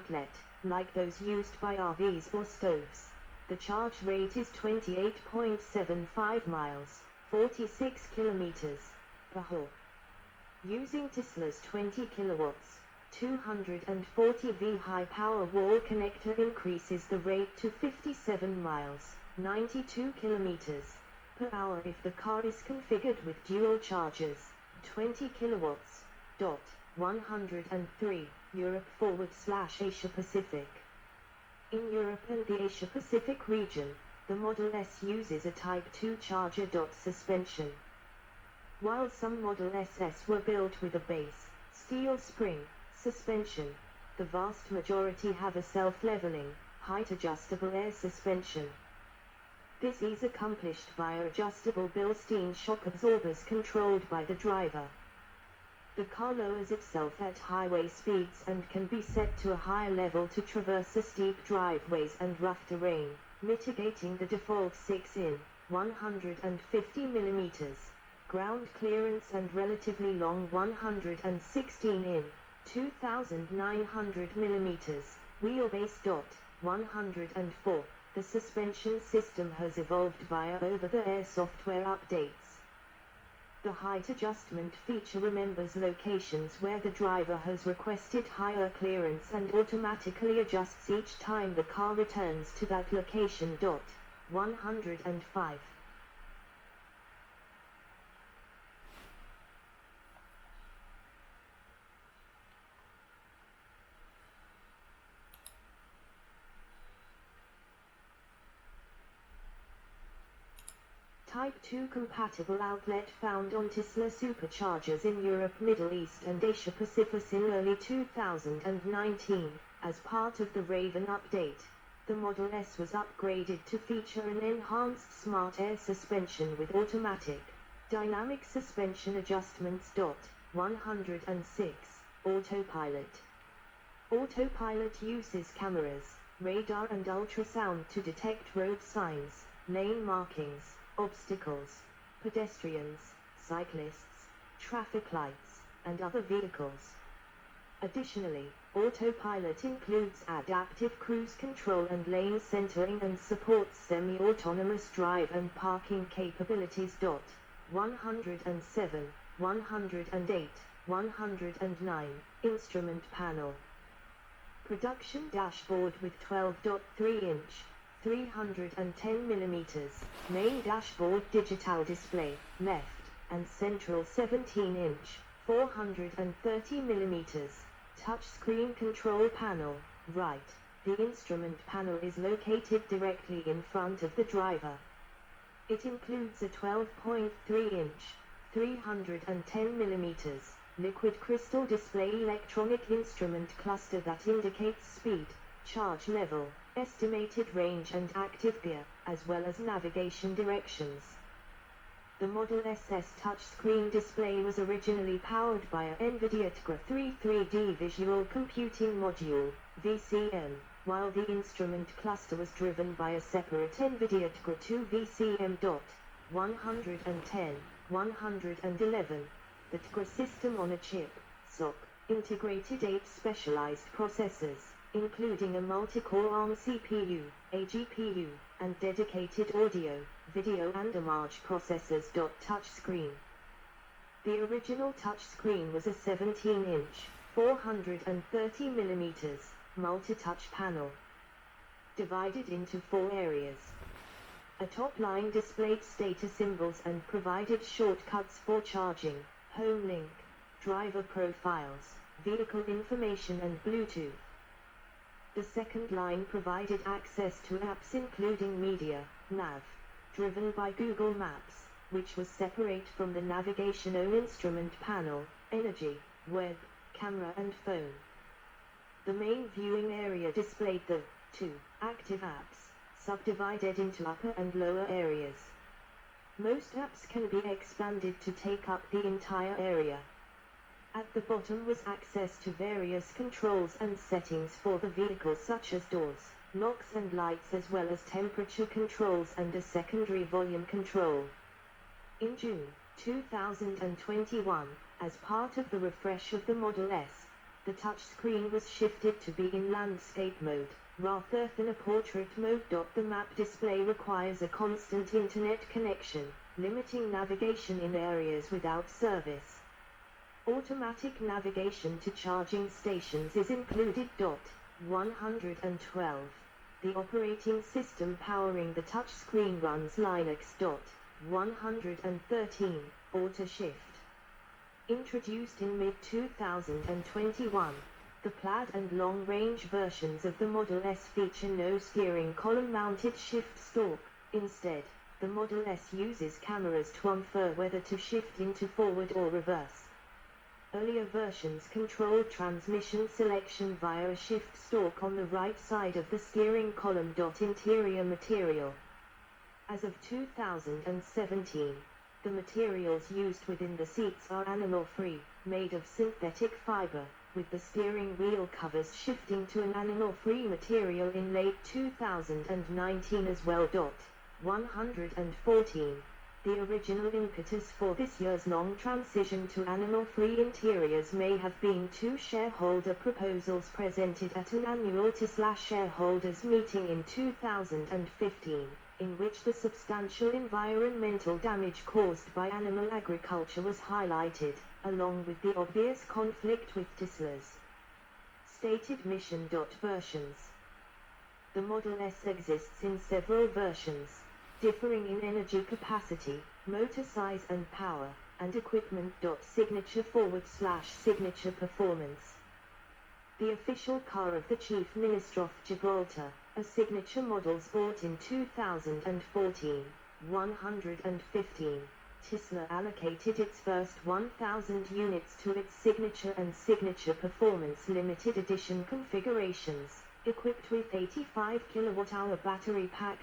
outlet, like those used by RVs or stoves. The charge rate is 28.75 miles, 46 kilometers, per hour. Using Tesla's 20 kilowatts, 240 V high-power wall connector increases the rate to 57 miles, 92 kilometers, per hour if the car is configured with dual chargers, 20 kilowatts. 103, Europe/Asia Pacific. In Europe and the Asia Pacific region, the Model S uses a Type 2 charger. Suspension. While some Model SS were built with a base, steel spring, suspension, the vast majority have a self-leveling, height-adjustable air suspension. This is accomplished via adjustable Bilstein shock absorbers controlled by the driver. The car lowers itself at highway speeds and can be set to a higher level to traverse steep driveways and rough terrain, mitigating the default 6-in, 150 mm, ground clearance and relatively long 116-in, 2,900 mm, wheelbase. 104. The suspension system has evolved via over-the-air software updates. The height adjustment feature remembers locations where the driver has requested higher clearance and automatically adjusts each time the car returns to that location. 105. Type 2 compatible outlet found on Tesla superchargers in Europe, Middle East and Asia Pacific in early 2019. As part of the Raven update, the Model S was upgraded to feature an enhanced smart air suspension with automatic, dynamic suspension adjustments. 106. Autopilot. Autopilot uses cameras, radar and ultrasound to detect road signs, lane markings, obstacles, pedestrians, cyclists, traffic lights, and other vehicles. Additionally, autopilot includes adaptive cruise control and lane centering and supports semi-autonomous drive and parking capabilities. 107, 108, 109. Instrument panel. Production dashboard with 12.3-inch, 310 mm, main dashboard digital display, left, and central 17-inch, 430 mm, touchscreen control panel, right. The instrument panel is located directly in front of the driver. It includes a 12.3-inch, 310 mm, liquid crystal display electronic instrument cluster that indicates speed, charge level, estimated range and active gear, as well as navigation directions. The Model SS touchscreen display was originally powered by a NVIDIA Tegra 3 3D Visual Computing Module, VCM, while the instrument cluster was driven by a separate NVIDIA Tegra 2 VCM. 110, 111. The Tegra system on a chip, SoC, integrated 8 specialized processors, including a multi-core ARM CPU, a GPU, and dedicated audio, video and image processors. Touchscreen. The original touchscreen was a 17-inch, 430 mm, multi-touch panel, divided into 4 areas. A top line displayed status symbols and provided shortcuts for charging, home link, driver profiles, vehicle information and Bluetooth. The second line provided access to apps including Media, Nav, driven by Google Maps, which was separate from the navigation instrument panel, Energy, Web, Camera and Phone. The main viewing area displayed the 2 active apps, subdivided into upper and lower areas. Most apps can be expanded to take up the entire area. At the bottom was access to various controls and settings for the vehicle such as doors, locks and lights, as well as temperature controls and a secondary volume control. In June 2021, as part of the refresh of the Model S, The touchscreen was shifted to be in landscape mode, rather than a portrait mode. The map display requires a constant internet connection, limiting navigation in areas without service. Automatic navigation to charging stations is included. 112. The operating system powering the touchscreen runs Linux. 113. AutoShift. Introduced in mid-2021, the Plaid and long-range versions of the Model S feature no steering column-mounted shift stalk. Instead, the Model S uses cameras to infer whether to shift into forward or reverse. Earlier versions controlled transmission selection via a shift stalk on the right side of the steering column. Interior material. As of 2017, the materials used within the seats are animal-free, made of synthetic fiber, with the steering wheel covers shifting to an animal-free material in late 2019 as well. 114. The original impetus for this year's long transition to animal-free interiors may have been two shareholder proposals presented at an annual Tesla-shareholders meeting in 2015. In which the substantial environmental damage caused by animal agriculture was highlighted, along with the obvious conflict with Tesla's stated mission. Versions. The Model S exists in several versions, differing in energy capacity, motor size and power, and equipment. Signature performance. The official car of the Chief Minister of Gibraltar, a signature models bought in 2014, 115. Tesla allocated its first 1,000 units to its signature and signature performance limited edition configurations, equipped with 85 kWh battery pack.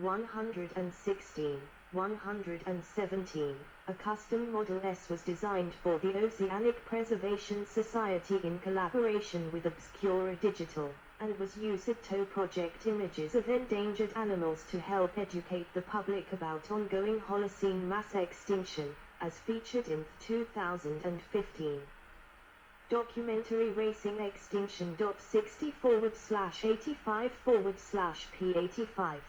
116. 117. A custom Model S was designed for the Oceanic Preservation Society in collaboration with Obscura Digital, and was used to project images of endangered animals to help educate the public about ongoing Holocene mass extinction, as featured in 2015. Documentary Racing Extinction. 60/85/P85.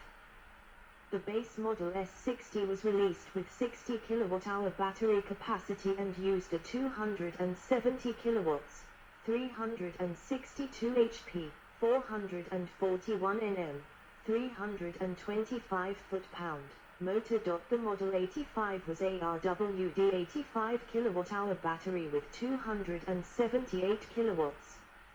The base Model S60 was released with 60 kWh battery capacity and used a 270 kW, 362 HP, 441 Nm, 325 foot-pound motor. The Model 85 was ARWD 85 kWh battery with 278 kW,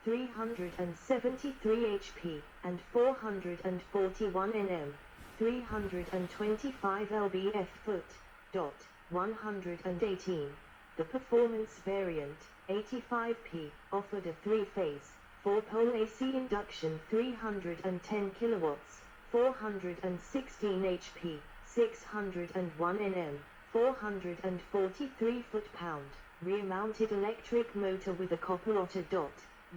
373 HP, and 441 Nm. 325 lb/ft. 118. The performance variant, 85P, offered a three-phase, four-pole AC induction 310 kW, 416 HP, 601 Nm, 443 foot-pound, rear-mounted electric motor with a copper otter.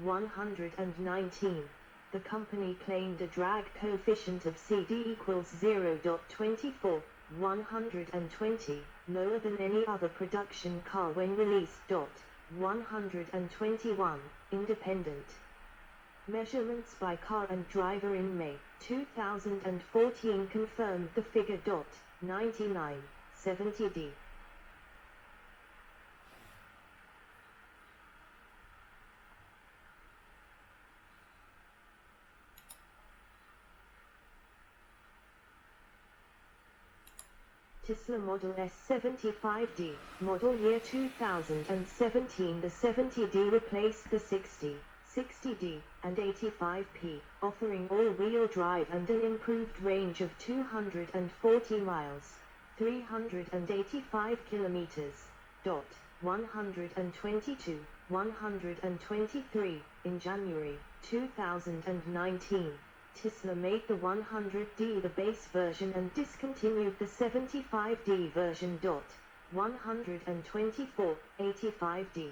119. The company claimed a drag coefficient of CD equals 0.24, 120, lower than any other production car when released. 121. Independent measurements by car and driver in May 2014 confirmed the figure. 9970D. Tesla Model S 75D, model year 2017. The 70D replaced the 60, 60D, and 85P, offering all-wheel drive and an improved range of 240 miles, 385 kilometers. 122, 123, in January 2019. Tesla made the 100D the base version and discontinued the 75D version. 124, 85D.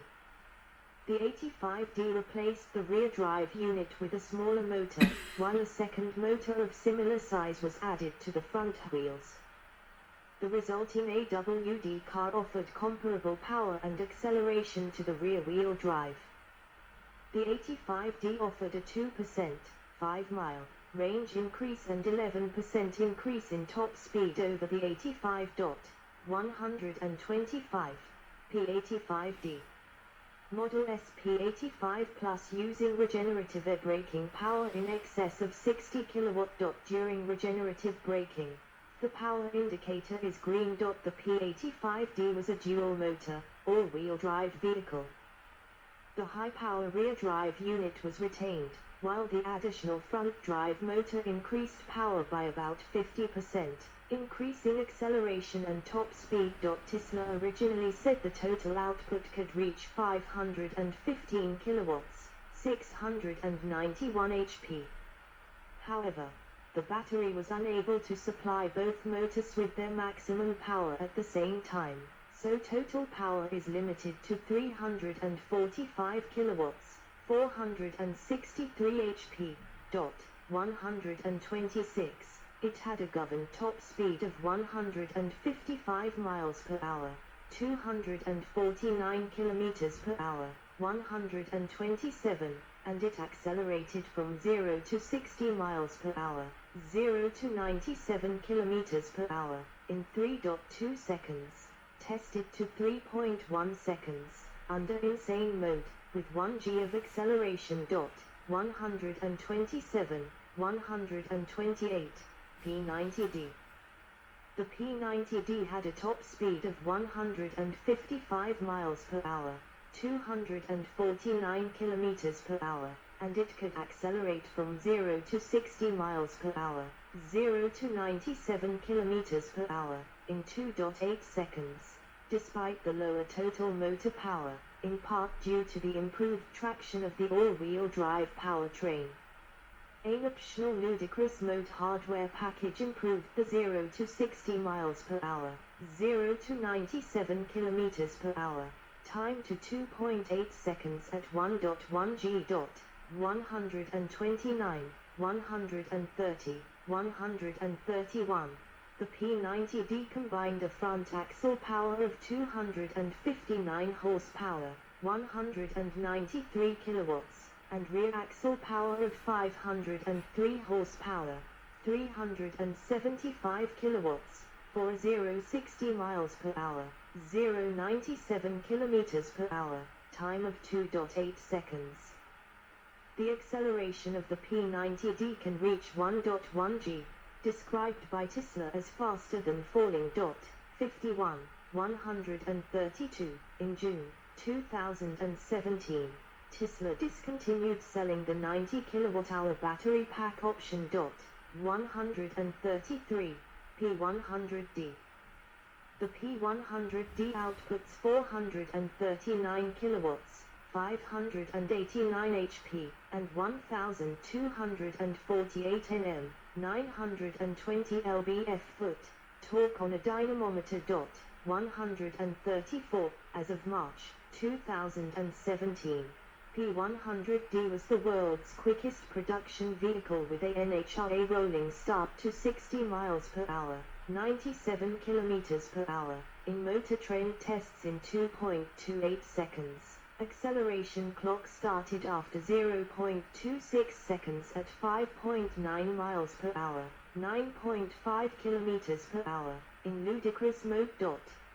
The 85D replaced the rear drive unit with a smaller motor, while a second motor of similar size was added to the front wheels. The resulting AWD car offered comparable power and acceleration to the rear-wheel drive. The 85D offered a 2%, 5-mile, range increase and 11% increase in top speed over the 85.125 P85D. Model S P85 Plus using regenerative air braking power in excess of 60 kW. During regenerative braking, the power indicator is green. The P85D was a dual-motor, all-wheel drive vehicle. The high-power rear drive unit was retained, while the additional front drive motor increased power by about 50%, increasing acceleration and top speed. Tesla originally said the total output could reach 515 kilowatts, 691 HP. However, the battery was unable to supply both motors with their maximum power at the same time, so total power is limited to 345 kilowatts, 463 HP. 126. It had a governed top speed of 155 miles per hour, 249 kilometers per hour, 127, and it accelerated from 0 to 60 miles per hour, 0 to 97 kilometers per hour, in 3.2 seconds, tested to 3.1 seconds, under insane mode, with 1 g of acceleration. 127, 128, P90D. The P90D had a top speed of 155 miles per hour, 249 kilometers per hour, and it could accelerate from 0 to 60 miles per hour, 0 to 97 kilometers per hour, in 2.8 seconds, despite the lower total motor power, in part due to the improved traction of the all-wheel drive powertrain. An optional ludicrous mode hardware package improved the 0 to 60 miles per hour, 0 to 97 kilometers per hour, time to 2.8 seconds at 1.1 g. 129, 130, 131. The P90D combined a front axle power of 259 horsepower, 193 kilowatts, and rear axle power of 503 horsepower, 375 kilowatts, for a 0-60 miles per hour, 0-97 kilometers per hour, time of 2.8 seconds. The acceleration of the P90D can reach 1.1 g, described by Tesla as faster than falling. 51, 132, in June 2017. Tesla discontinued selling the 90 kWh battery pack option. 133, P100D. The P100D outputs 439 kilowatts, 589 HP, and 1248 Nm, 920 lb-ft, torque on a dynamometer. 134, as of March 2017. P100D was the world's quickest production vehicle with a NHRA rolling start to 60 miles per hour, 97 kilometers per hour, in Motor Trend tests in 2.28 seconds. Acceleration clock started after 0.26 seconds at 5.9 miles per hour, 9.5 kilometers per hour, in ludicrous mode.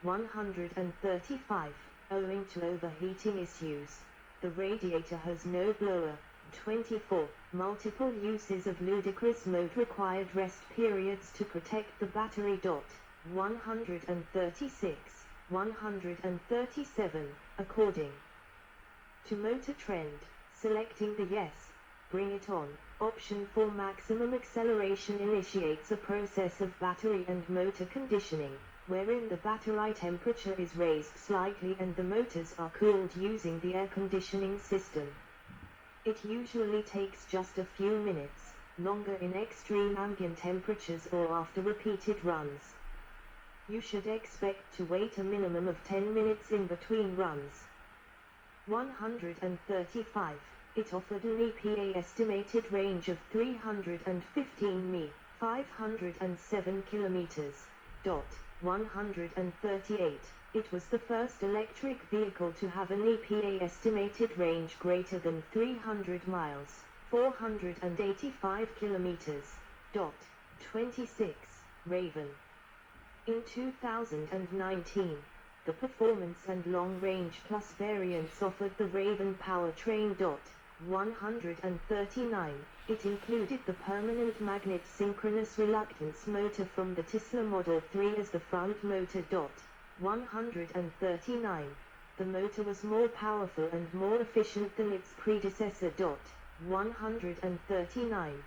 135, owing to overheating issues. The radiator has no blower. 24. Multiple uses of ludicrous mode required rest periods to protect the battery. 136, 137, according to Motor Trend, selecting the Yes, Bring It On option for maximum acceleration initiates a process of battery and motor conditioning, wherein the battery temperature is raised slightly and the motors are cooled using the air conditioning system. It usually takes just a few minutes, longer in extreme ambient temperatures or after repeated runs. You should expect to wait a minimum of 10 minutes in between runs. 135. It offered an EPA estimated range of 315 mi, 507 kilometers. 138. It was the first electric vehicle to have an EPA estimated range greater than 300 miles, 485 kilometers. 26. Raven. In 2019, the Performance and Long Range Plus variants offered the Raven powertrain. 139. It included the permanent magnet synchronous reluctance motor from the Tesla Model 3 as the front motor. 139. The motor was more powerful and more efficient than its predecessor. 139.